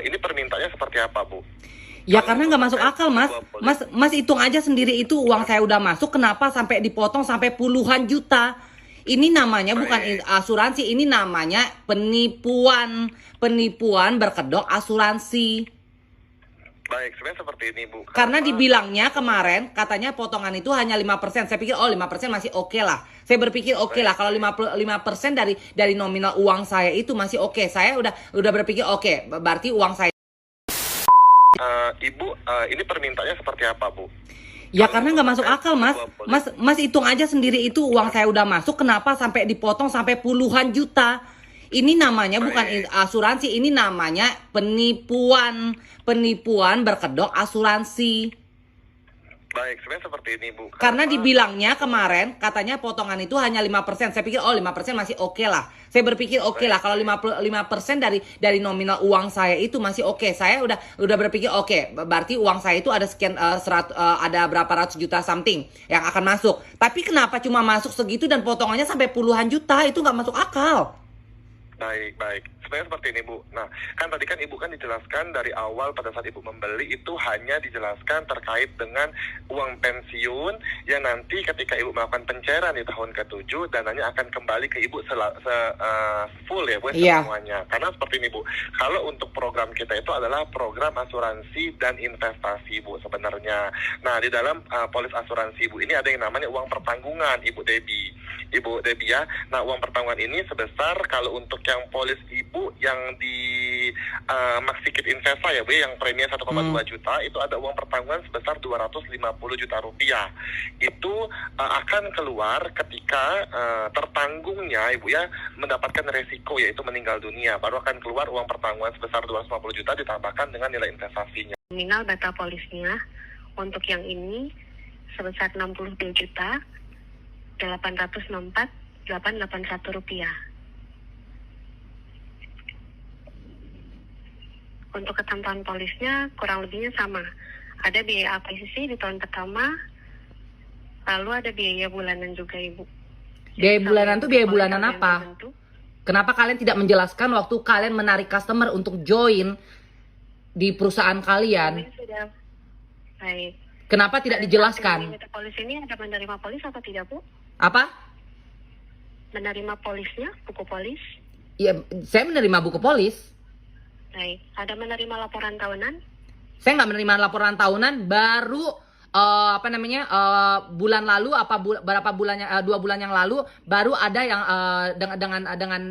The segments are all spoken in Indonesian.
ini permintaannya seperti apa, Bu? Ya Kalau karena untuk nggak masuk terkait akal, Mas. sebuah polis, Mas hitung aja sendiri, itu uang saya udah masuk, kenapa sampai dipotong sampai puluhan juta? Ini namanya bukan baik, asuransi, ini namanya penipuan. Penipuan berkedok asuransi. baik. Sebenarnya seperti ini, Bu. Karena Kenapa? dibilangnya kemarin katanya potongan itu hanya 5%. Saya pikir 5% masih oke lah. Saya berpikir oke lah Baik, kalau 5% dari nominal uang saya itu masih oke. Saya udah berpikir oke, berarti uang saya. Ibu, ini permintaannya seperti apa, Bu? Ya Kalau karena untuk nggak masuk terkait akal, Mas. sebuah polis, Mas hitung aja sendiri, itu uang saya udah masuk, kenapa sampai dipotong sampai puluhan juta? Ini namanya bukan baik, asuransi, ini namanya penipuan. Penipuan berkedok asuransi. baik. Sebenarnya seperti ini, Bu. Karena Kenapa? dibilangnya kemarin katanya potongan itu hanya 5%. Saya pikir 5% masih oke lah. Saya berpikir oke lah Baik, kalau 5% dari nominal uang saya itu masih oke. Saya udah berpikir oke, berarti uang saya itu ada sekian ada berapa ratus juta something yang akan masuk. Tapi kenapa cuma masuk segitu dan potongannya sampai puluhan juta? Itu nggak masuk akal. baik, baik. Sebenarnya seperti ini, Bu. Nah, kan tadi kan Ibu kan dijelaskan dari awal pada saat Ibu membeli itu hanya dijelaskan terkait dengan uang pensiun yang nanti ketika Ibu melakukan pencairan di tahun ke-7 dananya akan kembali ke Ibu full ya, Bu, Iya. semuanya. Karena seperti ini, Bu. Kalau untuk program kita itu adalah program asuransi dan investasi, Bu, sebenarnya. Nah, di dalam polis asuransi, Bu, ini ada yang namanya uang pertanggungan, Ibu Debbie ya. Nah, uang pertanggungan ini sebesar kalau untuk yang polis Ibu yang di Maxikit Investa ya, Bu, yang preminya 1,2 juta itu ada uang pertanggungan sebesar 250 juta rupiah. Itu akan keluar ketika tertanggungnya Ibu ya mendapatkan resiko yaitu meninggal dunia. Baru akan keluar uang pertanggungan sebesar 250 juta ditambahkan dengan nilai investasinya. Nominal data polisnya untuk yang ini sebesar 62 juta 864 881 rupiah. Untuk ketentuan polisnya kurang lebihnya sama. Ada biaya akuisisi di tahun pertama, lalu ada biaya bulanan juga, Ibu. Biaya Jadi bulanan tuh biaya polis bulanan yang apa? tertentu, Kenapa kalian tidak menjelaskan waktu kalian menarik customer untuk join di perusahaan kalian? ini sudah baik. Kenapa tidak dijelaskan? Unit polis ini ada menerima polis atau tidak, Bu? Apa? Menerima polisnya, buku polis. Ya, saya menerima buku polis. Baik. Ada menerima laporan tahunan? Saya nggak menerima laporan tahunan, baru bulan lalu berapa bulan 2 bulan yang lalu baru ada yang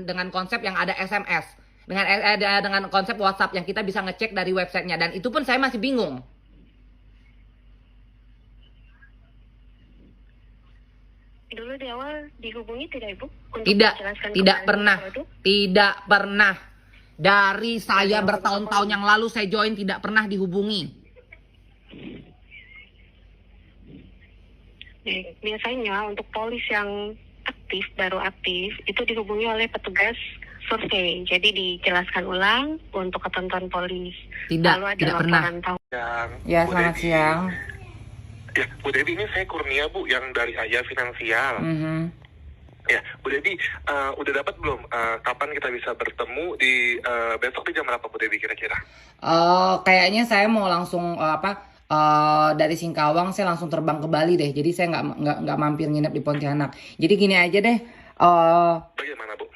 dengan konsep yang ada SMS dengan konsep WhatsApp yang kita bisa ngecek dari websitenya, dan itu pun saya masih bingung. Dulu di awal dihubungi tidak, Ibu? Untuk Tidak, menjelaskan tidak kembali pernah, produk? tidak pernah. Dari saya bertahun-tahun yang lalu saya join tidak pernah dihubungi. Biasanya untuk polis yang aktif, baru aktif, itu dihubungi oleh petugas survei. Jadi dijelaskan ulang untuk ketentuan polis. Tidak, Lalu ada tidak pernah. laporan tahunan. Ya, Bu selamat Debbie. siang. Ya, Bu Debbie, ini saya Kurnia, Bu, yang dari Ayah Finansial. Ya, Bu Debbie, udah dapat belum kapan kita bisa bertemu di besok di jam berapa, Bu Debbie, kira-kira? Kayaknya saya mau langsung dari Singkawang saya langsung terbang ke Bali deh. Jadi saya nggak mampir nginep di Pontianak. Jadi gini aja deh. Bagaimana, Bu?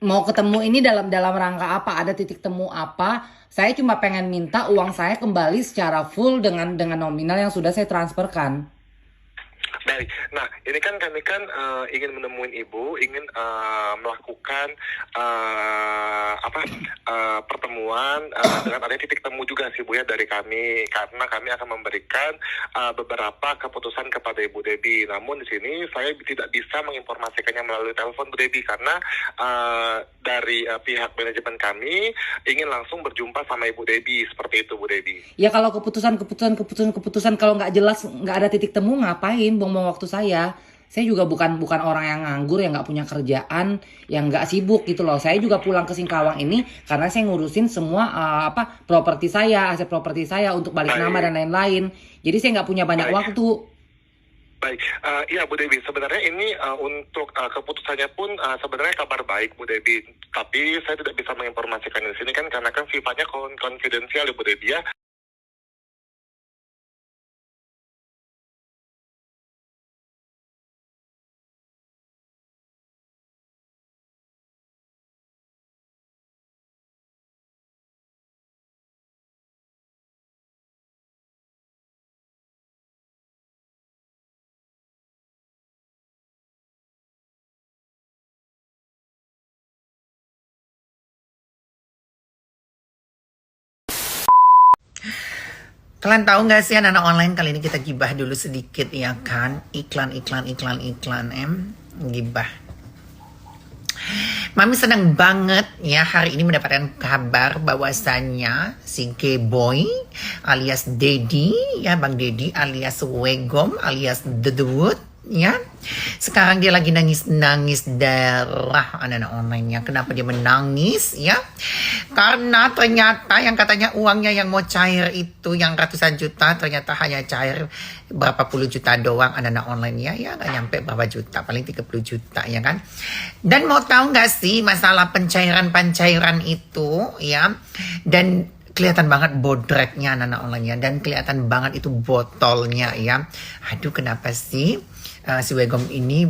Mau ketemu ini dalam rangka apa? Ada titik temu apa? Saya cuma pengen minta uang saya kembali secara full dengan nominal yang sudah saya transferkan. Baik, nah ini kan kami kan ingin menemuin Ibu, ingin melakukan pertemuan dengan ada titik temu juga sih, Bu, ya, dari kami, karena kami akan memberikan beberapa keputusan kepada Ibu Debbie. Namun di sini saya tidak bisa menginformasikannya melalui telepon, Bu Debbie, karena dari pihak manajemen kami ingin langsung berjumpa sama Ibu Debbie, seperti itu, Bu Debbie. Ya kalau keputusan kalau nggak jelas, nggak ada titik temu, ngapain buang-buang waktu saya. Saya juga bukan orang yang nganggur, yang nggak punya kerjaan, yang nggak sibuk gitu loh. Saya juga pulang ke Singkawang ini karena saya ngurusin semua properti saya, aset properti saya untuk balik nama dan lain-lain. Jadi saya nggak punya banyak waktu. Baik, iya Bu Dewi, sebenarnya ini untuk keputusannya pun sebenarnya kabar baik Bu Dewi. Tapi saya tidak bisa menginformasikan di sini kan karena kan sifatnya konfidensial ya Bu Dewi ya. Kalian tahu nggak sih anak-anak online kali ini kita gibah dulu sedikit ya kan? Iklan, gibah. Mami senang banget ya hari ini mendapatkan kabar bahwasannya si G-Boy alias Dedi ya, Bang Dedi alias Wegom alias Dedewut ya. Sekarang dia lagi nangis darah anak-anak online-nya. Kenapa dia menangis ya? Karena ternyata yang katanya uangnya yang mau cair itu yang ratusan juta ternyata hanya cair berapa puluh juta doang anak-anak online-nya ya, nggak nyampe berapa juta, paling 30 juta ya kan. Dan mau tahu nggak sih masalah pencairan itu ya, dan kelihatan banget bodreknya anak-anak online-nya dan kelihatan banget itu botolnya ya. Aduh, kenapa sih si Wegom ini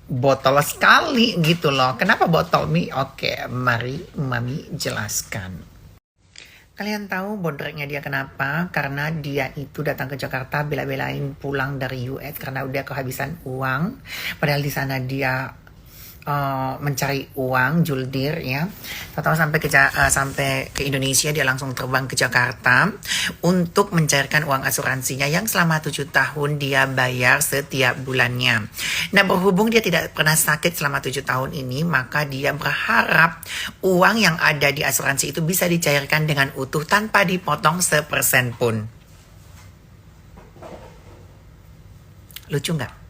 botol sekali gitu loh. Kenapa botol Mi? Oke, mari Mami jelaskan. Kalian tahu bodreknya dia kenapa? Karena dia itu datang ke Jakarta bela-belain pulang dari US karena udah kehabisan uang. Padahal di sana dia mencari uang juldir ya. Tahu sampai ke Indonesia dia langsung terbang ke Jakarta untuk mencairkan uang asuransinya yang selama 7 tahun dia bayar setiap bulannya. Nah, berhubung dia tidak pernah sakit selama 7 tahun ini, maka dia berharap uang yang ada di asuransi itu bisa dicairkan dengan utuh tanpa dipotong sepersen pun. Lucu nggak?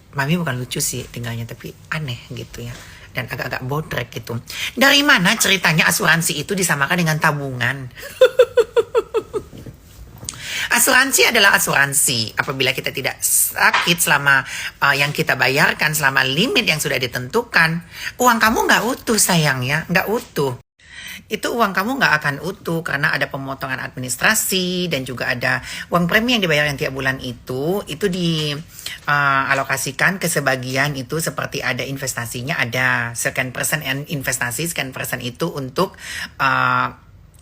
Mami bukan lucu sih tinggalnya, tapi aneh gitu ya. Dan agak-agak bodrek gitu. Dari mana ceritanya asuransi itu disamakan dengan tabungan? Asuransi adalah asuransi. Apabila kita tidak sakit selama yang kita bayarkan, selama limit yang sudah ditentukan, uang kamu nggak utuh sayang ya, nggak utuh. Itu uang kamu nggak akan utuh karena ada pemotongan administrasi dan juga ada uang premi yang dibayar yang tiap bulan itu dialokasikan ke sebagian itu seperti ada investasinya, ada sekian persen investasi, sekian persen itu untuk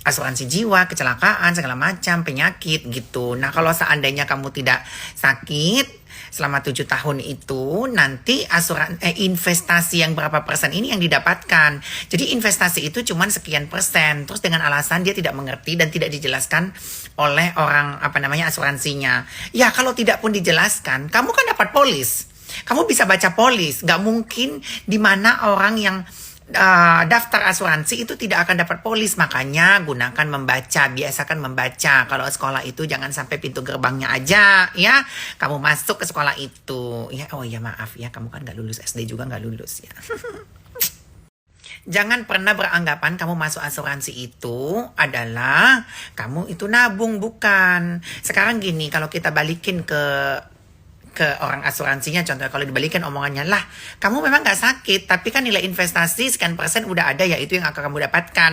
asuransi jiwa, kecelakaan, segala macam, penyakit gitu. Nah, kalau seandainya kamu tidak sakit selama 7 tahun itu, nanti investasi yang berapa persen ini yang didapatkan. Jadi investasi itu cuma sekian persen. Terus dengan alasan dia tidak mengerti dan tidak dijelaskan oleh orang asuransinya. Ya, kalau tidak pun dijelaskan, kamu kan dapat polis. Kamu bisa baca polis. Gak mungkin di mana orang yang daftar asuransi itu tidak akan dapat polis. Makanya gunakan membaca, biasakan membaca. Kalau sekolah itu jangan sampai pintu gerbangnya aja ya kamu masuk ke sekolah itu ya. Oh ya, maaf ya, kamu kan gak lulus SD juga, gak lulus ya. Jangan pernah beranggapan kamu masuk asuransi itu adalah kamu itu nabung, bukan. Sekarang gini, kalau kita balikin ke orang asuransinya, contohnya kalau dibalikin omongannya, lah kamu memang gak sakit tapi kan nilai investasi sekian persen udah ada ya, itu yang akan kamu dapatkan.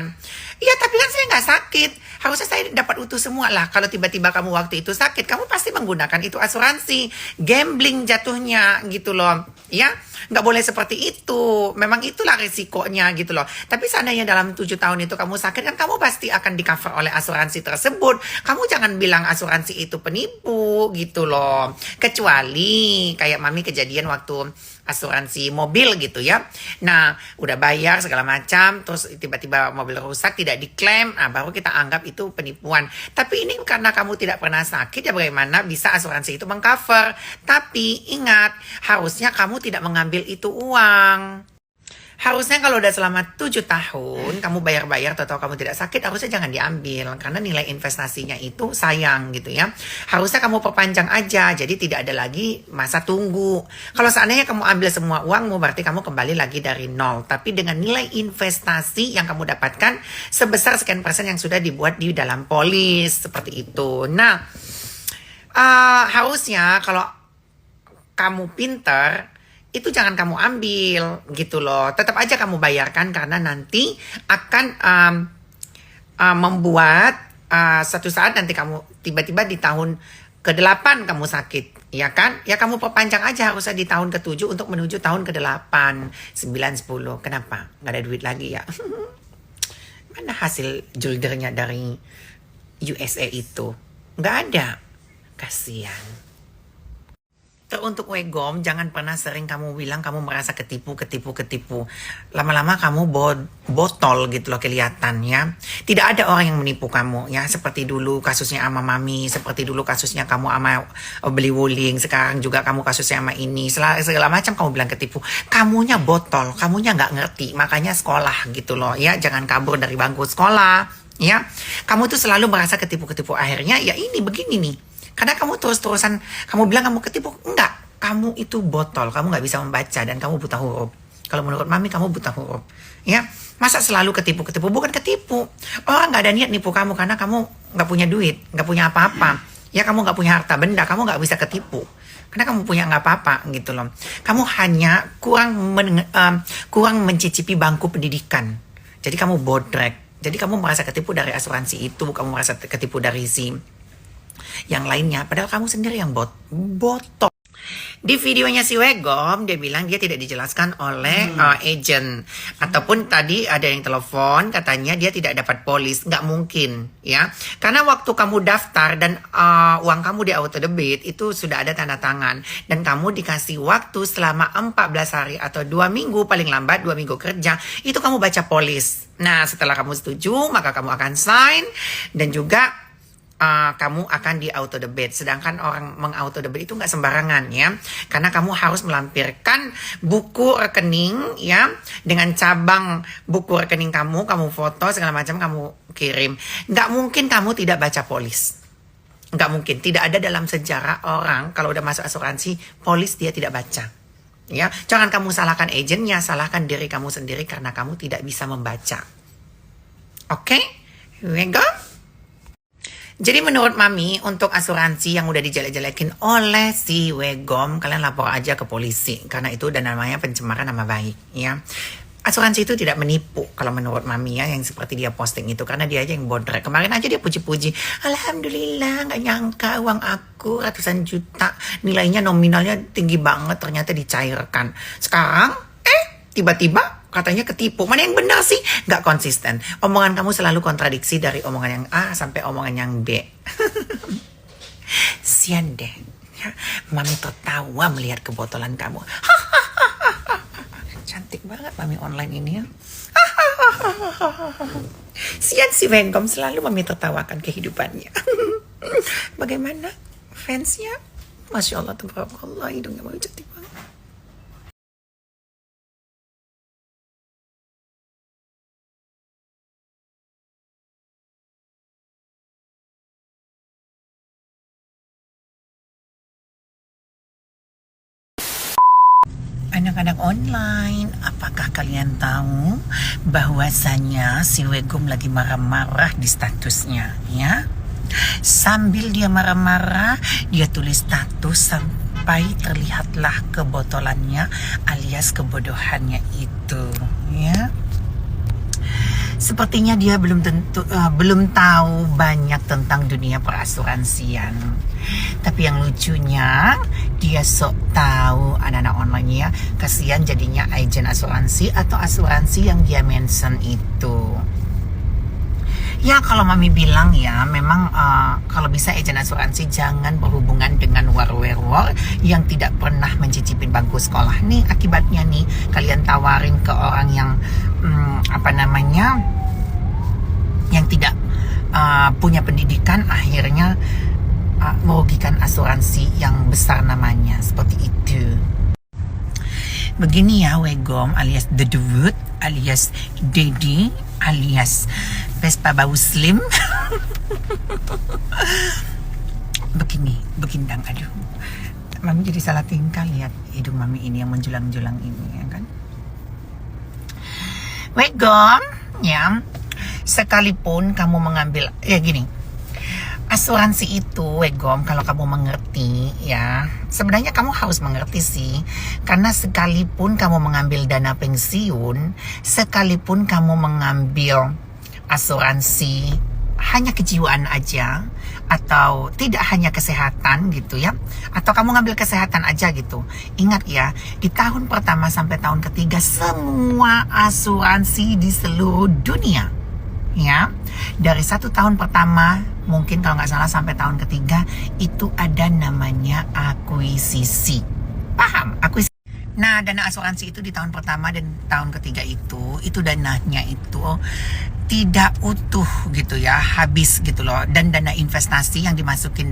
Iya, tapi kan saya gak sakit, harusnya saya dapat utuh semua. Lah kalau tiba-tiba kamu waktu itu sakit, kamu pasti menggunakan itu asuransi. Gambling jatuhnya gitu loh ya. Nggak boleh seperti itu, memang itulah risikonya gitu loh. Tapi seandainya dalam 7 tahun itu kamu sakit, kan kamu pasti akan di cover oleh asuransi tersebut. Kamu jangan bilang asuransi itu penipu gitu loh. Kecuali kayak Mami kejadian waktu asuransi mobil gitu ya. Nah, udah bayar segala macam, terus tiba-tiba mobil rusak, tidak diklaim, nah baru kita anggap itu penipuan. Tapi ini karena kamu tidak pernah sakit, ya bagaimana bisa asuransi itu mengcover. Tapi ingat, harusnya kamu tidak mengambil itu uang. Harusnya kalau udah selama 7 tahun kamu bayar-bayar atau kamu tidak sakit, harusnya jangan diambil karena nilai investasinya itu sayang gitu ya. Harusnya kamu perpanjang aja, jadi tidak ada lagi masa tunggu. Kalau seandainya kamu ambil semua uangmu, berarti kamu kembali lagi dari nol, tapi dengan nilai investasi yang kamu dapatkan sebesar sekian persen yang sudah dibuat di dalam polis seperti itu. Nah, harusnya kalau kamu pinter, itu jangan kamu ambil gitu loh. Tetap aja kamu bayarkan karena nanti akan membuat satu saat nanti kamu tiba-tiba di tahun ke-8 kamu sakit, ya kan? Ya kamu perpanjang aja harusnya di tahun ke-7 untuk menuju tahun ke-8, 9, 10. Kenapa? Nggak ada duit lagi ya? Mana hasil juldernya dari USA itu? Nggak ada. Kasian. Untuk Wegom, jangan pernah sering kamu bilang kamu merasa ketipu. Lama-lama kamu botol gitu loh kelihatan ya. Tidak ada orang yang menipu kamu ya. Seperti dulu kasusnya sama Mami, seperti dulu kasusnya kamu sama beli wuling, sekarang juga kamu kasusnya sama ini. Segala macam kamu bilang ketipu. Kamunya botol, kamunya nggak ngerti. Makanya sekolah gitu loh ya. Jangan kabur dari bangku sekolah ya. Kamu tuh selalu merasa ketipu. Akhirnya ya ini begini nih. Karena kamu terus-terusan, kamu bilang kamu ketipu. Enggak, kamu itu botol. Kamu nggak bisa membaca dan kamu buta huruf. Kalau menurut Mami, kamu buta huruf. Ya, masa selalu ketipu? Bukan ketipu. Orang nggak ada niat nipu kamu karena kamu nggak punya duit, nggak punya apa-apa. Ya, kamu nggak punya harta benda, kamu nggak bisa ketipu. Karena kamu punya nggak apa-apa gitu loh. Kamu hanya kurang mencicipi bangku pendidikan. Jadi kamu bodrek. Jadi kamu merasa ketipu dari asuransi itu, kamu merasa ketipu dari yang lainnya, padahal kamu sendiri yang botol. Di videonya si Wegom, dia bilang dia tidak dijelaskan oleh agent. Ataupun tadi ada yang telepon, katanya dia tidak dapat polis. Nggak mungkin, ya. Karena waktu kamu daftar dan uang kamu di auto debit, itu sudah ada tanda tangan. Dan kamu dikasih waktu selama 14 hari atau 2 minggu, paling lambat 2 minggu kerja. Itu kamu baca polis. Nah, setelah kamu setuju, maka kamu akan sign. Dan juga kamu akan di auto debit. Sedangkan orang meng-auto debit itu nggak sembarangan ya, karena kamu harus melampirkan buku rekening ya, dengan cabang buku rekening kamu foto segala macam kamu kirim. Nggak mungkin kamu tidak baca polis. Nggak mungkin. Tidak ada dalam sejarah orang kalau udah masuk asuransi polis dia tidak baca. Ya, jangan kamu salahkan agennya, salahkan diri kamu sendiri karena kamu tidak bisa membaca. Oke? Wegom? Jadi menurut Mami, untuk asuransi yang udah dijelek-jelekin oleh si Wegom, kalian lapor aja ke polisi. Karena itu dan namanya pencemaran nama baik ya. Asuransi itu tidak menipu kalau menurut Mami ya, yang seperti dia posting itu. Karena dia aja yang bodrek. Kemarin aja dia puji-puji, alhamdulillah gak nyangka uang aku ratusan juta. Nilainya nominalnya tinggi banget, ternyata dicairkan. Sekarang, tiba-tiba katanya ketipu. Mana yang benar sih? Gak konsisten. Omongan kamu selalu kontradiksi dari omongan yang A sampai omongan yang B. Sian deh. Ya, Mami tertawa melihat kebotolan kamu. Cantik banget Mami online ini ya. Sian si Wegom, selalu Mami tertawakan kehidupannya. Bagaimana fansnya? Masya Allah, tabarakallah, hidungnya mau cantik banget. Anak-anak online, apakah kalian tahu bahwasanya si Wegom lagi marah-marah di statusnya ya? Sambil dia marah-marah, dia tulis status sampai terlihatlah kebotolannya alias kebodohannya itu ya. Sepertinya dia belum tahu banyak tentang dunia perasuransian. Tapi yang lucunya, dia sok tahu anak-anak online ya. Kasihan jadinya agen asuransi atau asuransi yang dia mention itu. Ya kalau Mami bilang ya, memang kalau bisa agen asuransi jangan berhubungan dengan war-werwor yang tidak pernah mencicipin bangku sekolah. Nih akibatnya nih, kalian tawarin ke orang yang yang tidak punya pendidikan, akhirnya merugikan asuransi yang besar namanya. Seperti itu. Begini ya Wegom alias Dedewut alias Dedi alias Vespa Bau Slim. Begindang, aduh. Mami jadi salah tingkah lihat hidung Mami ini yang menjulang-julang ini ya kan. Wegom ya, sekalipun kamu mengambil, ya gini, Asuransi itu, Wegom, kalau kamu mengerti ya, sebenarnya kamu harus mengerti sih, karena sekalipun kamu mengambil dana pensiun, sekalipun kamu mengambil asuransi hanya kejiwaan aja, atau tidak hanya kesehatan gitu ya, atau kamu ngambil kesehatan aja gitu, ingat ya, di tahun pertama sampai tahun ketiga semua asuransi di seluruh dunia ya, dari 1 tahun pertama mungkin kalau nggak salah sampai tahun ketiga itu ada namanya akuisisi. Paham? Akuisisi. Nah, dana asuransi itu di tahun pertama dan tahun ketiga itu dananya itu tidak utuh gitu ya, habis gitu loh. Dan dana investasi yang dimasukin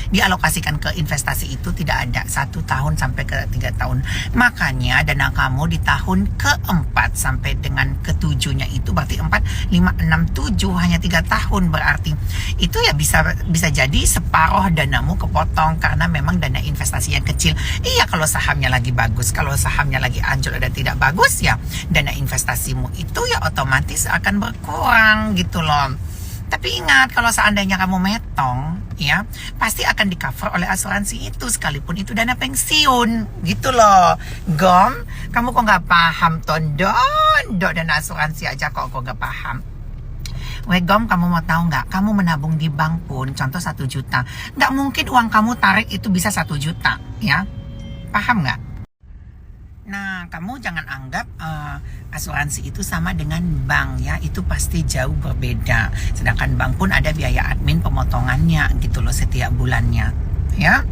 dialokasikan ke investasi itu tidak ada 1 tahun sampai ke 3 tahun. Makanya dana kamu di tahun keempat sampai dengan ketujuhnya itu berarti 4, 5, 6, 7 hanya 3 tahun, berarti itu ya bisa jadi separuh danamu kepotong karena memang dana investasi yang kecil. Iya, kalau sahamnya lagi bagus, kalau sahamnya lagi anjlok dan tidak bagus ya dana investasimu itu ya otomatis akan berkurang gitu loh. Tapi ingat, kalau seandainya kamu metong ya pasti akan di cover oleh asuransi itu sekalipun itu dana pensiun gitu loh. Gom, kamu kok nggak paham Tondon? Dana asuransi aja kok nggak paham. Wegom, kamu mau tahu nggak? Kamu menabung di bank pun, contoh 1 juta, nggak mungkin uang kamu tarik itu bisa 1 juta ya. Paham nggak? Nah, kamu jangan anggap asuransi itu sama dengan bank ya, itu pasti jauh berbeda. Sedangkan bank pun ada biaya admin pemotongannya gitu loh setiap bulannya ya.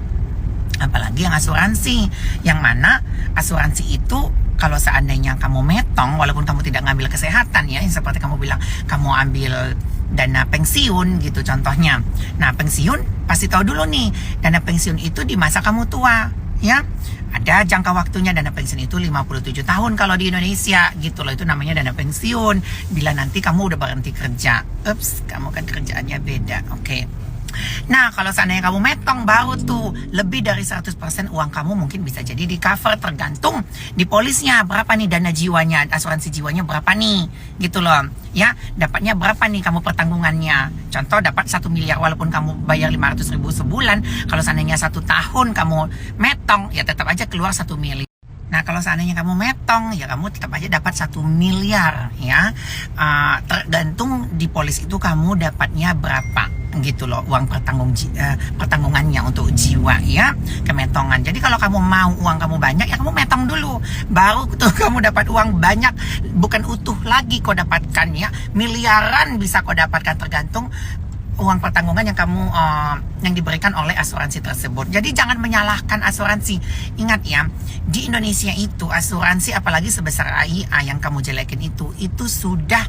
Apalagi yang asuransi, yang mana asuransi itu kalau seandainya kamu metong, walaupun kamu tidak ngambil kesehatan ya, seperti kamu bilang kamu ambil dana pensiun gitu contohnya. Nah, pensiun pasti tahu dulu nih, dana pensiun itu di masa kamu tua ya. Ada jangka waktunya, dana pensiun itu 57 tahun kalau di Indonesia gitu loh, itu namanya dana pensiun. Bila nanti kamu udah berhenti kerja, kamu kan kerjaannya beda, oke. Nah, kalau seandainya kamu metong baru tuh lebih dari 100% uang kamu mungkin bisa jadi di cover, tergantung di polisnya berapa nih dana jiwanya, asuransi jiwanya berapa nih gitu loh ya, dapatnya berapa nih kamu pertanggungannya. Contoh dapat 1 miliar walaupun kamu bayar 500 ribu sebulan, kalau seandainya 1 tahun kamu metong ya tetap aja keluar 1 miliar. Nah, kalau seandainya kamu metong ya kamu tetap aja dapat 1 miliar ya. Tergantung di polis itu kamu dapatnya berapa gitu loh, uang pertanggungannya untuk jiwa ya, kemetongan. Jadi kalau kamu mau uang kamu banyak ya kamu metong dulu, baru tuh kamu dapat uang banyak, bukan utuh lagi kau dapatkan ya, miliaran bisa kau dapatkan tergantung uang pertanggungan yang kamu yang diberikan oleh asuransi tersebut. Jadi jangan menyalahkan asuransi. Ingat ya, di Indonesia itu asuransi apalagi sebesar AIA yang kamu jelekin itu sudah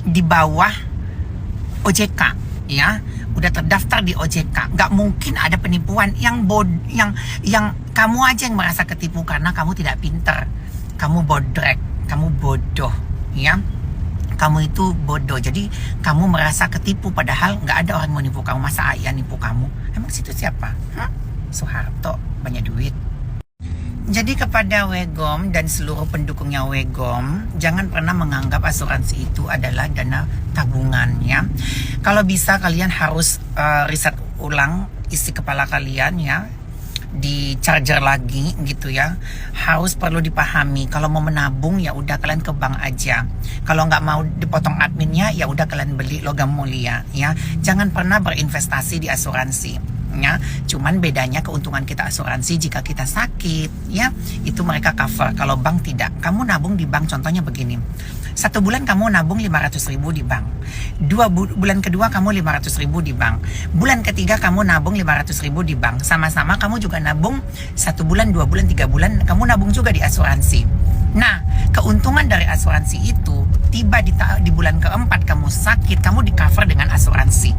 di bawah OJK ya, udah terdaftar di OJK. Nggak mungkin ada penipuan yang kamu aja yang merasa ketipu karena kamu tidak pinter, kamu bodrek, kamu bodoh ya. Kamu itu bodoh, jadi kamu merasa ketipu padahal nggak ada orang mau nipu kamu. Masa Ayah nipu kamu? Emang situ siapa? Soeharto, banyak duit. Jadi kepada Wegom dan seluruh pendukungnya Wegom, jangan pernah menganggap asuransi itu adalah dana tabungan ya. Kalau bisa kalian harus riset ulang isi kepala kalian ya, di charger lagi gitu ya. Harus perlu dipahami, kalau mau menabung ya udah kalian ke bank aja. Kalau nggak mau dipotong adminnya ya udah kalian beli logam mulia ya. Jangan pernah berinvestasi di asuransi ya. Cuman bedanya keuntungan kita asuransi jika kita sakit ya, itu mereka cover. Kalau bank tidak. Kamu nabung di bank contohnya begini, 1 bulan kamu nabung 500 ribu di bank, 2 bulan kedua kamu 500 ribu di bank, bulan ketiga kamu nabung 500 ribu di bank. Sama-sama kamu juga nabung 1 bulan, 2 bulan, 3 bulan, kamu nabung juga di asuransi. Nah, keuntungan dari asuransi itu tiba di bulan keempat kamu sakit, kamu di cover dengan asuransi.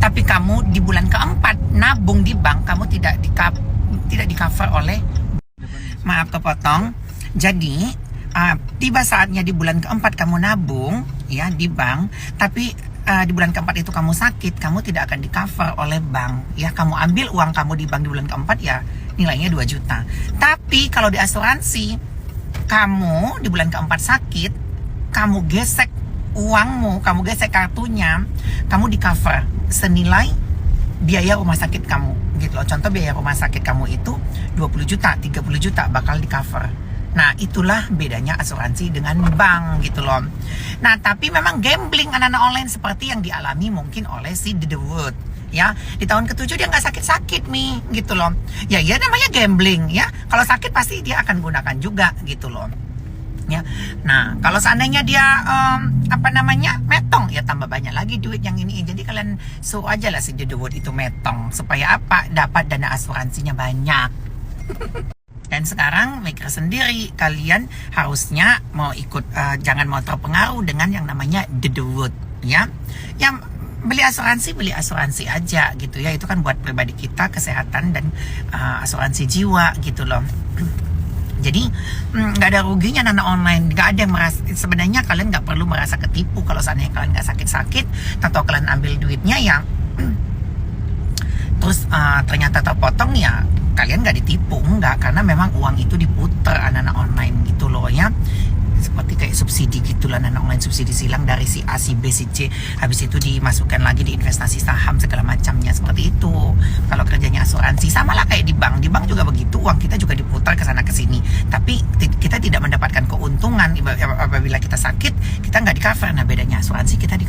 Tapi kamu di bulan keempat nabung di bank, kamu tidak di cover oleh, maaf kepotong. Jadi tiba saatnya di bulan keempat kamu nabung ya di bank, tapi di bulan keempat itu kamu sakit, kamu tidak akan di cover oleh bank ya. Kamu ambil uang kamu di bank di bulan keempat ya nilainya 2 juta. Tapi kalau di asuransi, kamu di bulan keempat sakit, kamu gesek uangmu, kamu gesek kartunya, kamu di cover senilai biaya rumah sakit kamu gitu loh. Contoh biaya rumah sakit kamu itu 20 juta, 30 juta bakal di cover. Nah, itulah bedanya asuransi dengan bank gitu loh. Nah, tapi memang gambling anak-anak online seperti yang dialami mungkin oleh si Dedewood. Ya, di tahun ke-7 dia nggak sakit-sakit nih gitu loh. Ya namanya gambling ya. Kalau sakit pasti dia akan gunakan juga gitu loh. Ya. Nah, kalau seandainya dia metong, ya tambah banyak lagi duit yang ini. Jadi kalian suruh aja lah si Dedewood itu metong supaya apa? Dapat dana asuransinya banyak. Dan sekarang mikir sendiri, kalian harusnya mau ikut, jangan mau terpengaruh dengan yang namanya Dedewood ya. Yang beli asuransi aja gitu ya. Itu kan buat pribadi kita, kesehatan dan asuransi jiwa gitu loh. Jadi nggak ada ruginya nana online, nggak ada yang merasa, sebenarnya kalian nggak perlu merasa ketipu kalau seandainya kalian nggak sakit-sakit atau kalian ambil duitnya ya terus ternyata terpotong, ya kalian nggak ditipu, enggak, karena memang uang itu diputer anak-anak online gitu loh ya. Seperti kayak subsidi gitulah, anak online subsidi silang dari si A, si B, si C, habis itu dimasukkan lagi di investasi saham segala macamnya, seperti itu. Kalau kerjanya asuransi sama lah kayak di bank juga begitu, uang kita juga diputar ke sana ke sini, tapi kita tidak mendapatkan keuntungan apabila kita sakit, kita nggak di cover. Nah, bedanya asuransi kita